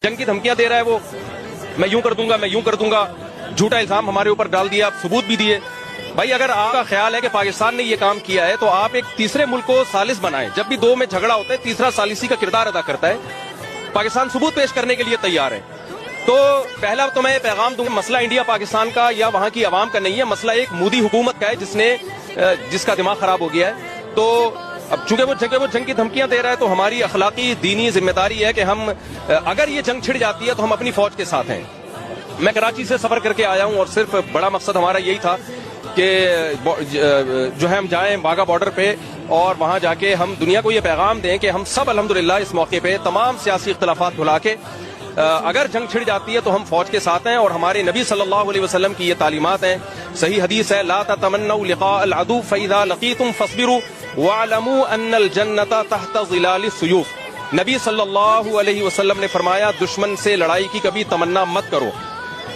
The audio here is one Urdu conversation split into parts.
جنگ کی دھمکیاں دے رہا ہے وہ، میں یوں کر دوں گا، میں یوں کر دوں گا، جھوٹا الزام ہمارے اوپر ڈال دیا، ثبوت بھی دیے. بھائی اگر آپ کا خیال ہے کہ پاکستان نے یہ کام کیا ہے تو آپ ایک تیسرے ملک کو ثالث بنائیں. جب بھی دو میں جھگڑا ہوتا ہے تیسرا ثالثی کا کردار ادا کرتا ہے. پاکستان ثبوت پیش کرنے کے لیے تیار ہے. تو پہلا تو میں پیغام دوں گا، مسئلہ انڈیا پاکستان کا یا وہاں کی عوام کا نہیں ہے، مسئلہ ایک مودی حکومت کا ہے جس کا دماغ خراب ہو گیا ہے. تو اب چونکہ وہ جنگ کی دھمکیاں دے رہا ہے تو ہماری اخلاقی دینی ذمہ داری ہے کہ ہم اگر یہ جنگ چھڑ جاتی ہے تو ہم اپنی فوج کے ساتھ ہیں. میں کراچی سے سفر کر کے آیا ہوں اور صرف بڑا مقصد ہمارا یہی تھا کہ جو ہے ہم جائیں واگا بارڈر پہ اور وہاں جا کے ہم دنیا کو یہ پیغام دیں کہ ہم سب الحمدللہ اس موقع پہ تمام سیاسی اختلافات بھلا کے اگر جنگ چھڑ جاتی ہے تو ہم فوج کے ساتھ ہیں. اور ہمارے نبی صلی اللہ علیہ وسلم کی یہ تعلیمات ہیں، صحیح حدیث ہے، لا تتمنوا لقاء العدو فاذا لقيتم فاصبروا واعلموا ان الجنة تحت ظلال السيوف. نبی صلی اللہ علیہ وسلم نے فرمایا دشمن سے لڑائی کی کبھی تمنا مت کرو،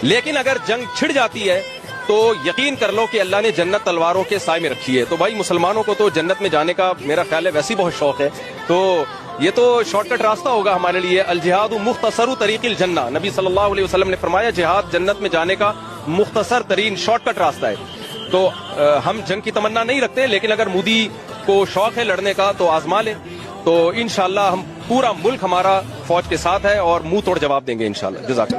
لیکن اگر جنگ چھڑ جاتی ہے تو یقین کر لو کہ اللہ نے جنت تلواروں کے سائے میں رکھی ہے. تو بھائی مسلمانوں کو تو جنت میں جانے کا میرا خیال ہے ویسے بہت شوق ہے، تو یہ تو شارٹ کٹ راستہ ہوگا ہمارے لیے. الجہاد مختصر طریق الجنہ، نبی صلی اللہ علیہ وسلم نے فرمایا جہاد جنت میں جانے کا مختصر ترین شارٹ کٹ راستہ ہے. تو ہم جنگ کی تمنا نہیں رکھتے، لیکن اگر مودی کو شوق ہے لڑنے کا تو آزما لیں. تو انشاءاللہ ہم پورا ملک ہمارا فوج کے ساتھ ہے اور منہ توڑ جواب دیں گے انشاءاللہ. جزاک اللہ.